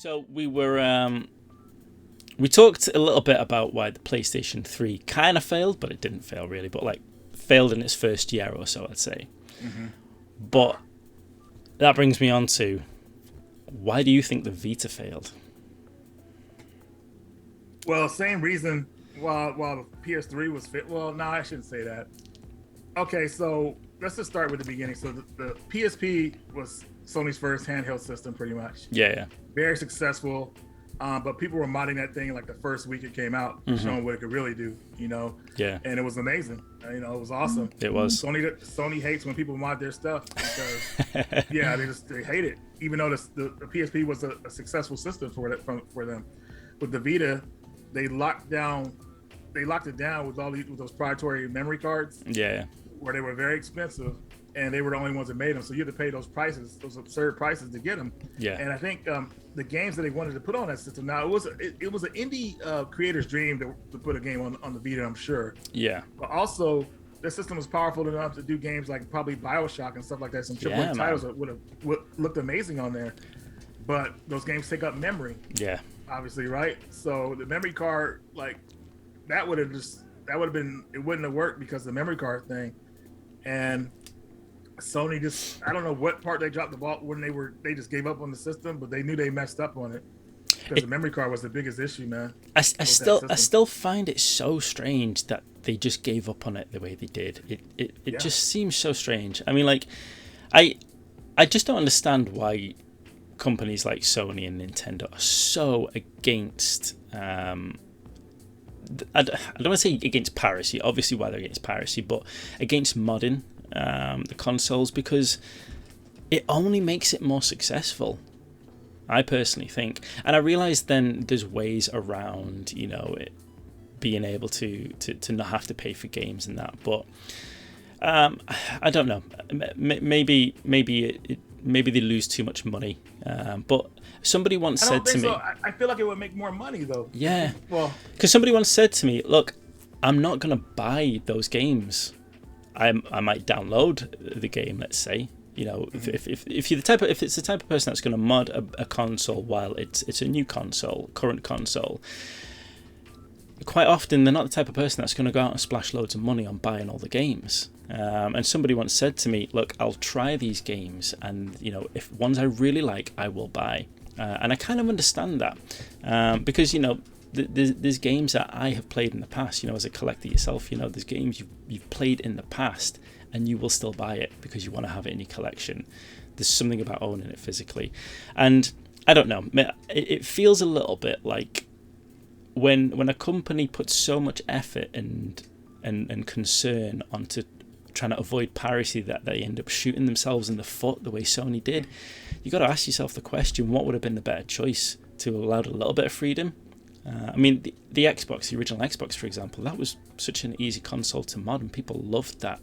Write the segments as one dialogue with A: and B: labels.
A: So we talked a little bit about why the PlayStation 3 kind of failed, but it didn't fail really, but like failed in its first year or so, I'd say. Mm-hmm. But that brings me on to, why do you think the Vita failed?
B: Well, same reason while the PS3 was fit. Well, no, I shouldn't say that. Okay, so let's just start with the beginning. So the PSP was Sony's first handheld system, pretty much.
A: Yeah.
B: Very successful. But people were modding that thing like the first week it came out, showing what it could really do,
A: Yeah.
B: And it was amazing. It was awesome.
A: It was.
B: Sony hates when people mod their stuff because, yeah, they hate it. Even though the PSP was a successful system for them. With the Vita, they locked it down with with those proprietary memory cards.
A: Yeah.
B: Where they were very expensive, and they were the only ones that made them. So you had to pay those absurd prices to get them.
A: Yeah.
B: And I think the games that they wanted to put on that system, now it was an indie creator's dream to put a game on the Vita, I'm sure.
A: Yeah.
B: But also, the system was powerful enough to do games like probably BioShock and stuff like that. Some AAA titles that would have looked amazing on there. But those games take up memory.
A: Yeah.
B: Obviously, right? So the memory card, like, it wouldn't have worked because of the memory card thing. And Sony I don't know what part they dropped the ball when they just gave up on the system, but they knew they messed up on it because the memory card was the biggest issue, man.
A: I still find it so strange that they just gave up on it the way they did. It just seems so strange. I mean, like, I just don't understand why companies like Sony and Nintendo are so against. I don't want to say against piracy, obviously why they're against piracy, but against modding the consoles, because it only makes it more successful, I personally think. And I realise then there's ways around, it being able to not have to pay for games and that, but I don't know. Maybe they lose too much money, but somebody once said to me,
B: I feel like it would make more money though.
A: Yeah.
B: Well,
A: because somebody once said to me, look, I'm not going to buy those games. I might download the game, let's say. If you're if it's the type of person that's going to mod a console while it's a new console, current console, quite often they're not the type of person that's going to go out and splash loads of money on buying all the games. And somebody once said to me, look, I'll try these games, and if ones I really like, I will buy. And I kind of understand that, because there's games that I have played in the past. As a collector yourself, there's games you've played in the past, and you will still buy it because you want to have it in your collection. There's something about owning it physically, and I don't know. It feels a little bit like when a company puts so much effort and concern onto trying to avoid piracy that they end up shooting themselves in the foot the way Sony did. You got to ask yourself the question: what would have been the better choice to allow a little bit of freedom? I mean, the Xbox, the original Xbox, for example, that was such an easy console to mod, and people loved that.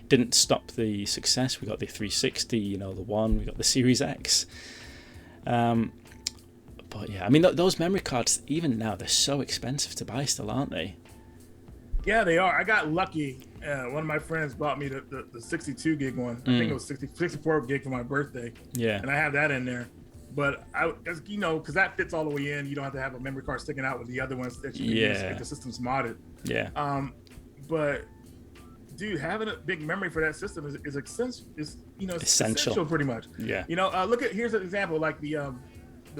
A: Didn't stop the success. We got the 360, the One. We got the Series X. But yeah, I mean, those memory cards, even now, they're so expensive to buy still, aren't they?
B: Yeah, they are. I got lucky. One of my friends bought me the 62 gig one. I think it was 64 gig for my birthday.
A: Yeah.
B: And I have that in there. But because that fits all the way in. You don't have to have a memory card sticking out with the other ones that you can use if the system's modded.
A: Yeah.
B: But dude, having a big memory for that system is essential pretty much.
A: Yeah.
B: Here's an example, like the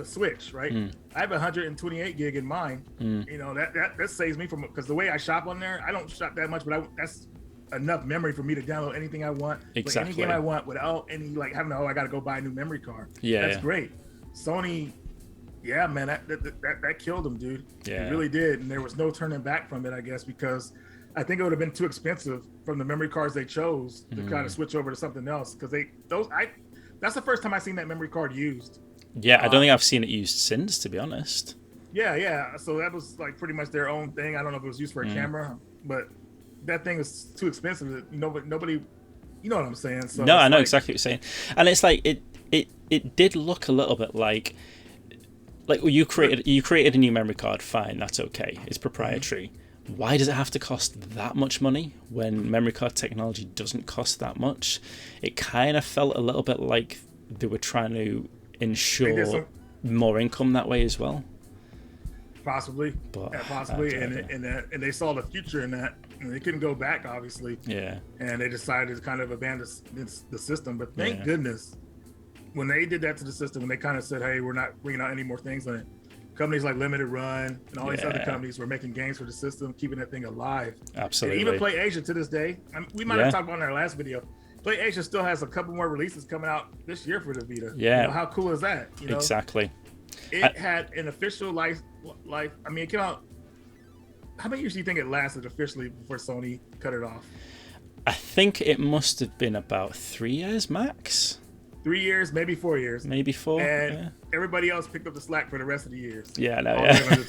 B: Switch, right? I have 128 gig in mine. That saves me from, because the way I shop on there, I don't shop that much, but that's enough memory for me to download anything I want,
A: exactly,
B: any game I want, without any having I got to go buy a new memory card. That's great. Sony, yeah, man, that killed them, dude.
A: Yeah,
B: it really did, and there was no turning back from it, I guess, because I think it would have been too expensive from the memory cards they chose to kind of switch over to something else, because that's the first time I seen that memory card used.
A: Yeah, I don't think I've seen it used since, to be honest.
B: Yeah. So that was like pretty much their own thing. I don't know if it was used for a camera, but that thing was too expensive. Nobody, you know what I'm saying? So
A: no, I know exactly what you're saying. And it's like it did look a little bit like you created a new memory card. Fine, that's okay. It's proprietary. Why does it have to cost that much money when memory card technology doesn't cost that much? It kind of felt a little bit like they were trying to ensure more income that way as well.
B: Possibly,
A: But
B: possibly, and they saw the future in that, and they couldn't go back, obviously.
A: Yeah.
B: And they decided to kind of abandon the system. But thank goodness, when they did that to the system, when they kind of said, "Hey, we're not bringing out any more things on it," companies like Limited Run and all these other companies were making games for the system, keeping that thing alive.
A: Absolutely.
B: And even Play Asia to this day. We might have talked about in our last video. Play Asia still has a couple more releases coming out this year for the Vita.
A: Yeah.
B: You know, how cool is that? You know?
A: Exactly.
B: It had an official life. I mean, it came out. How many years do you think it lasted officially before Sony cut it off?
A: I think it must have been about 3 years max.
B: 3 years, maybe 4 years.
A: Maybe 4.
B: And everybody else picked up the slack for the rest of the years.
A: Yeah, no,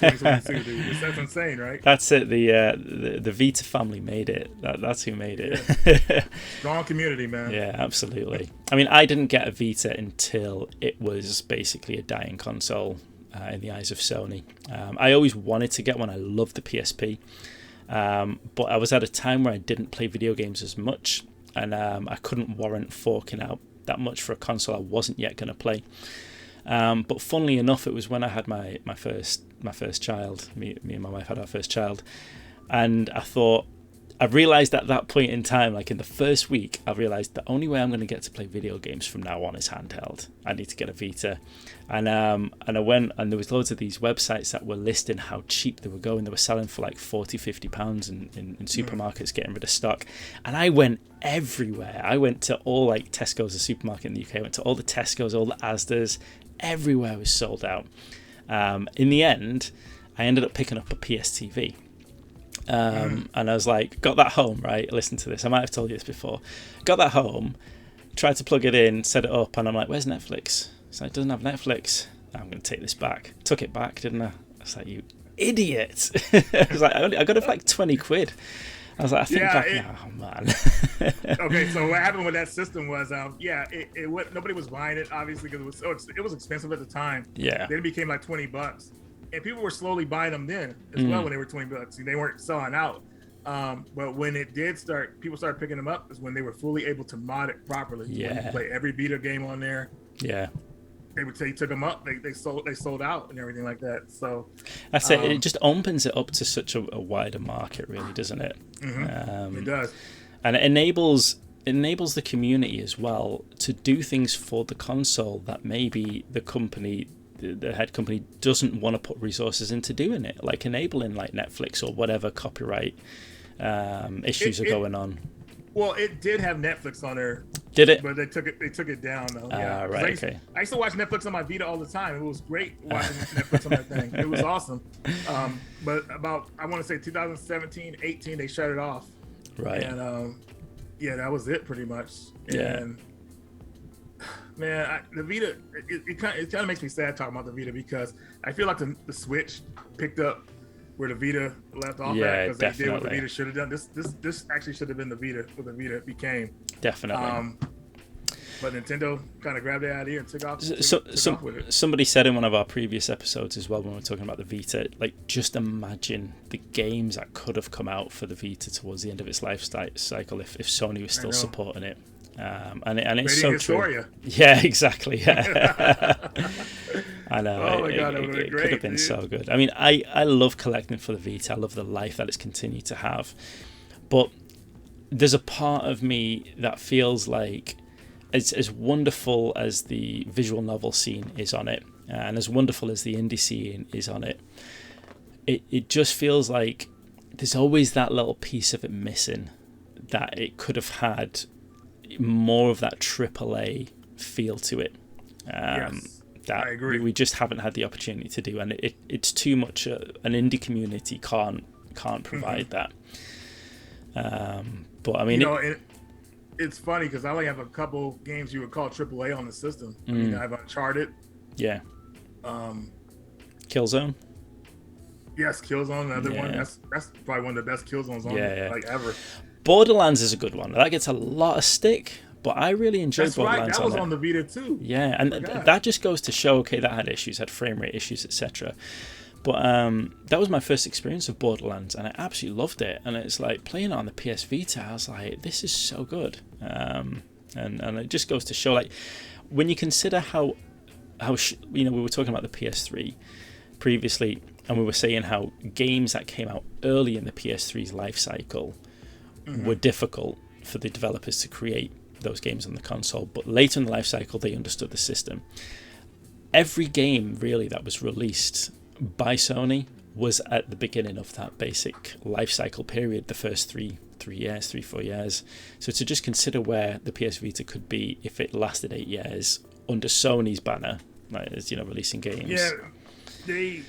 B: That's insane, right?
A: That's it. The Vita family made it. That's who made it.
B: Yeah. Strong community, man.
A: Yeah, absolutely. I mean, I didn't get a Vita until it was basically a dying console in the eyes of Sony. I always wanted to get one. I loved the PSP. But I was at a time where I didn't play video games as much, and I couldn't warrant forking out that much for a console I wasn't yet going to play. But funnily enough, it was when I had my first child. Me and my wife had our first child, and I realized at that point in time, like in the first week, I realized the only way I'm going to get to play video games from now on is handheld. I need to get a Vita. And I went, and there was loads of these websites that were listing how cheap they were going. They were selling for like £40-50 in supermarkets, getting rid of stock. And I went everywhere. I went to all like Tesco's, a supermarket in the UK. I went to all the Tesco's, all the Asda's. Everywhere was sold out. In the end, I ended up picking up a PS TV. And I was like, got that home, right? Listen to this. I might have told you this before. Got that home, tried to plug it in, set it up, and I'm like, where's Netflix? It's like, it doesn't have Netflix. I'm going to take this back. Took it back, didn't I? I was like, you idiot. I was like, I got it for like 20 quid. I was like, I think oh man.
B: Okay, so what happened with that system was, nobody was buying it, obviously, because it was expensive at the time.
A: Yeah.
B: Then it became like $20. And people were slowly buying them then as well when they were $20. They weren't selling out. But when it did start, people started picking them up is when they were fully able to mod it properly.
A: Yeah.
B: When you play every Vita game on there.
A: Yeah.
B: They took them up. They sold out and everything like that. So
A: that's it. It just opens it up to such a wider market, really, doesn't it?
B: It does.
A: And it enables the community as well to do things for the console that maybe the head company doesn't want to put resources into doing it, like enabling like Netflix or whatever copyright issues are going on.
B: Well, it did have Netflix on there.
A: Did it?
B: But they took it down though.
A: Right.
B: I used to watch Netflix on my Vita all the time. It was great watching Netflix on that thing. It was awesome. But about, I want to say 2017, 18, they shut it off.
A: Right.
B: And that was it pretty much. And man, the Vita, it kind of makes me sad talking about the Vita because I feel like the Switch picked up where the Vita left off at, because they did what the Vita should have done. This actually should have been the Vita, what the Vita became.
A: Definitely.
B: But Nintendo kind of grabbed the idea and took off with it.
A: Somebody said in one of our previous episodes as well, when we were talking about the Vita, like, just imagine the games that could have come out for the Vita towards the end of its life cycle if Sony was still supporting it. And it's so true. Yeah, exactly. Yeah. I know.
B: Oh my God, it
A: could have been so good. I mean, I love collecting for the Vita. I love the life that it's continued to have. But there's a part of me that feels like, as wonderful as the visual novel scene is on it, and as wonderful as the indie scene is on it, it just feels like there's always that little piece of it missing, that it could have had more of that AAA feel to it. That
B: I agree.
A: We just haven't had the opportunity to do, and it's too much. An indie community can't provide that. But I mean,
B: it's funny because I only have a couple games you would call AAA on the system. I mean, I have Uncharted.
A: Yeah. Killzone.
B: Yes, Killzone, another one. That's probably one of the best Killzones on like ever.
A: Borderlands is a good one. That gets a lot of stick, but I really enjoyed Borderlands.
B: Right. That was on the Vita too.
A: Yeah, and that just goes to show, okay, that had issues, had frame rate issues, etc. But that was my first experience of Borderlands, and I absolutely loved it. And it's like playing it on the PS Vita, I was like, this is so good. And it just goes to show, like, when you consider how we were talking about the PS3 previously, and we were saying how games that came out early in the PS3's life cycle were difficult for the developers to create those games on the console, but later in the life cycle they understood the system. Every game really that was released by Sony was at the beginning of that basic life cycle period, the first 4 years. So to just consider where the PS Vita could be if it lasted 8 years under Sony's banner, like, as releasing games.
B: They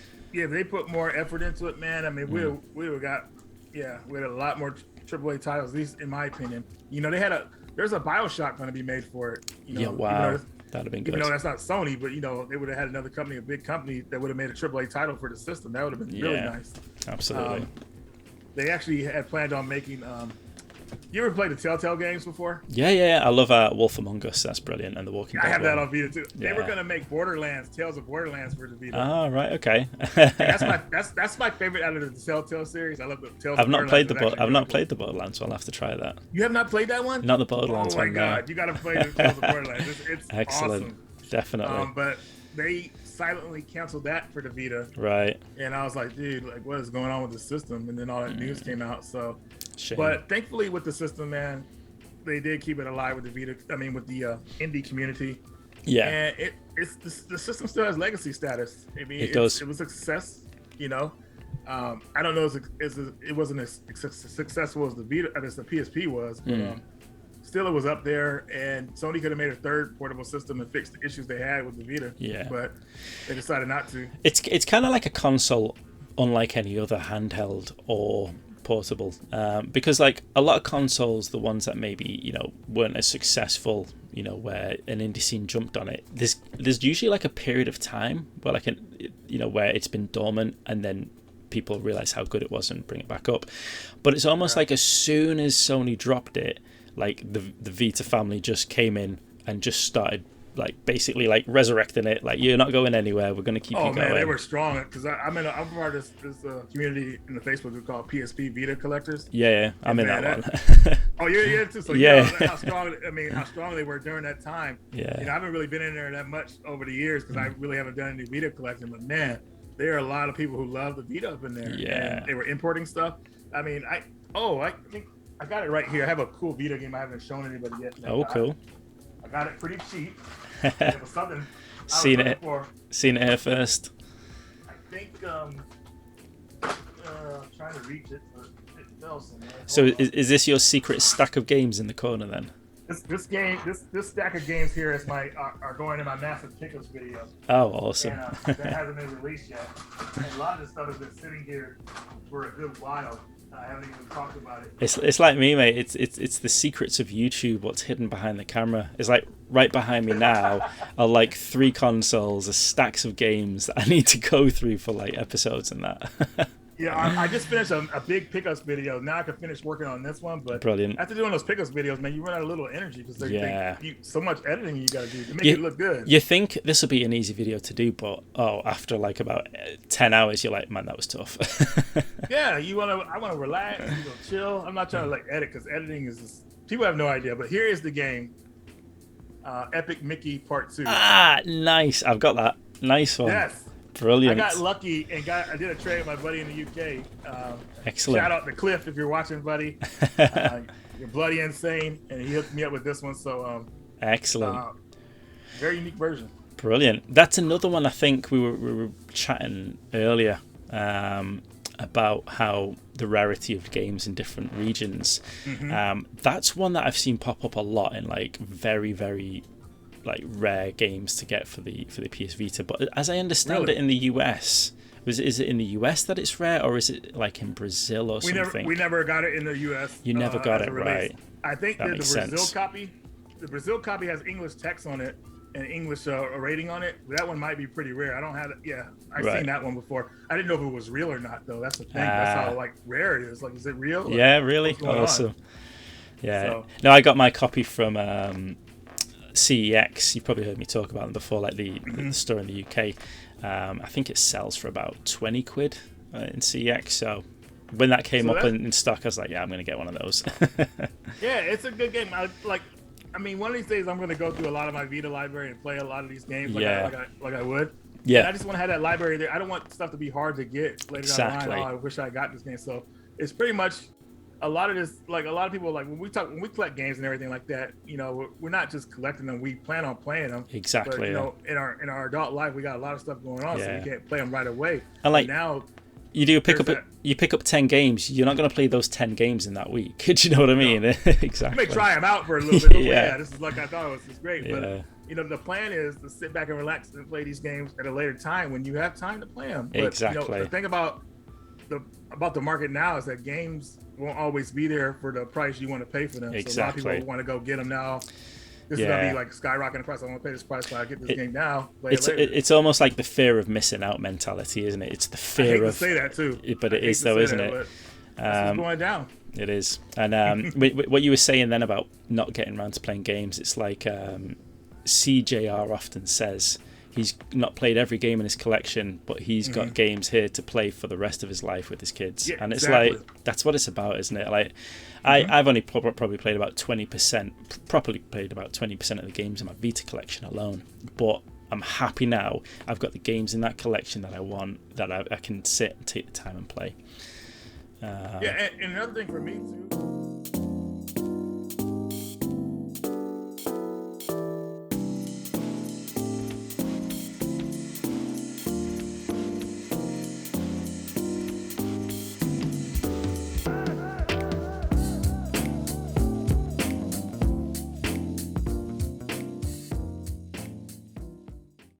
B: put more effort into it, man. I mean, we had a lot more AAA titles, at least in my opinion. There's a BioShock going to be made for it.
A: Wow. That'd have been good.
B: Even though that's not Sony, but they would have had another company, a big company, that would have made a AAA title for the system. That would have been really nice.
A: Absolutely.
B: They actually had planned on making. You ever played the Telltale games before?
A: Yeah. I love Wolf Among Us. That's brilliant, and the Walking Dead.
B: I have that on Vita too.
A: Yeah.
B: They were going to make Borderlands, Tales of Borderlands for the Vita.
A: Oh, right, okay.
B: that's my favorite out of the Telltale series. I love the Tales.
A: I've not played the Borderlands, so I'll have to try that.
B: You have not played that one?
A: Not the Borderlands one.
B: Oh my god, you got to play the Tales of Borderlands. It's
A: excellent.
B: Awesome.
A: Definitely.
B: But they silently canceled that for the Vita.
A: Right.
B: And I was like, dude, what is going on with the system? And then all that news came out. So,
A: shame.
B: But thankfully with the system, man, they did keep it alive with the Vita. I mean, with the indie community. Yeah. And the system still has legacy status. I mean, it does. It was a success. I don't know if it wasn't as successful as the Vita, as the PSP was, but still it was up there. And Sony could have made a third portable system and fixed the issues they had with the Vita. Yeah. But they decided not to.
A: It's kind of like a console, unlike any other handheld or portable, because like a lot of consoles, the ones that maybe weren't as successful, where an indie scene jumped on it, there's usually like a period of time where where it's been dormant, and then people realize how good it was and bring it back up. But it's almost like as soon as Sony dropped it, like the Vita family just came in and just started basically resurrecting it. Like, you're not going anywhere, we're going to keep you going.
B: Oh man, they were strong, because I'm part of this community in the Facebook group called PSP Vita Collectors.
A: Yeah, I'm in that one.
B: Oh, you're too. So how strong they were during that time. Yeah, I haven't really been in there that much over the years, because I really haven't done any Vita collecting. But man, there are a lot of people who love the Vita up in there. Yeah, and they were importing stuff. I mean, I think I got it right here. I have a cool Vita game I haven't shown anybody yet.
A: Oh, cool.
B: I got it pretty cheap. It was something
A: seen it here first.
B: I think trying to reach it, but it fell somewhere.
A: So is this your secret stack of games in the corner then?
B: This stack of games here is are going in my massive pickups video.
A: Oh, awesome.
B: And that hasn't been released yet. And a lot of this stuff has been sitting here for a good while. I haven't even talked about it.
A: It's like me, mate. It's the secrets of YouTube. What's hidden behind the camera? It's like right behind me now are like 3 consoles, stacks of games that I need to go through for episodes and that.
B: Yeah, I just finished a big pickups video. Now I can finish working on this one. But
A: brilliant.
B: After doing those pickups videos, man, you run out of little energy, because so much editing you got to do to make it look good.
A: You think this will be an easy video to do, but after about 10 hours, you're like, man, that was tough.
B: Yeah, I want to relax, chill. I'm not trying to edit, because editing is just, people have no idea. But here is the game, Epic Mickey Part 2.
A: Ah, nice. I've got that. Nice one.
B: Yes.
A: Brilliant.
B: I got lucky and I did a trade with my buddy in the UK.
A: Excellent.
B: Shout out to Cliff if you're watching, buddy. You're bloody insane, and he hooked me up with this one. So
A: excellent.
B: Very unique version.
A: Brilliant. That's another one. I think we were chatting earlier about how the rarity of games in different regions. Mm-hmm. That's one that I've seen pop up a lot in very, very rare games to get for the PS Vita. But as I understand it, in the US, is it in the US that it's rare, or is it in Brazil or something?
B: We never got it in the US.
A: You never got it, right?
B: I think that the Brazil copy has English text on it and English rating on it. That one might be pretty rare. I don't have it. Yeah, I've seen that one before. I didn't know if it was real or not, though. That's the thing. That's how rare it is. Is it real?
A: Yeah, really awesome. Yeah. So. No, I got my copy from CEX. You've probably heard me talk about them before, the store in the UK. I think it sells for about 20 quid in CEX. So when that came up in stock, I was like, yeah, I'm going to get one of those.
B: Yeah, it's a good game. I mean, one of these days I'm going to go through a lot of my Vita library and play a lot of these games like I would.
A: Yeah.
B: And I just want to have that library there. I don't want stuff to be hard to get later down the line. Oh, I wish I got this game. So it's pretty much a lot of this. Like a lot of people, like when we collect games and everything like that, you know, we're not just collecting them. We plan on playing them.
A: Exactly.
B: But, you know, in our adult life, we got a lot of stuff going on, so we can't play them right away.
A: And like
B: now.
A: You pick up 10 games. You're not going to play those 10 games in that week. Do you know what I mean? No. Exactly.
B: You may try them out for a little bit. This is like I thought it was. It's great, but you know the plan is to sit back and relax and play these games at a later time when you have time to play them. But,
A: exactly.
B: You know, the thing about the market now is that games won't always be there for the price you want to pay for them.
A: Exactly.
B: So a lot of people want to go get them now. This is gonna be like skyrocketing price. I want to pay this price, so I get this game now.
A: It's almost like the fear of missing out mentality, isn't it? It's the fear
B: I hate
A: of.
B: To say that too,
A: but it is though, isn't it?
B: It's going down.
A: It is, and what you were saying then about not getting around to playing games, it's like CJR often says he's not played every game in his collection, but he's got games here to play for the rest of his life with his kids, and it's like that's what it's about, isn't it? Like. I've only probably played about 20%, properly played about 20% of the games in my Vita collection alone. But I'm happy now. I've got the games in that collection that I want, that I can sit and take the time and play.
B: And another thing for me too.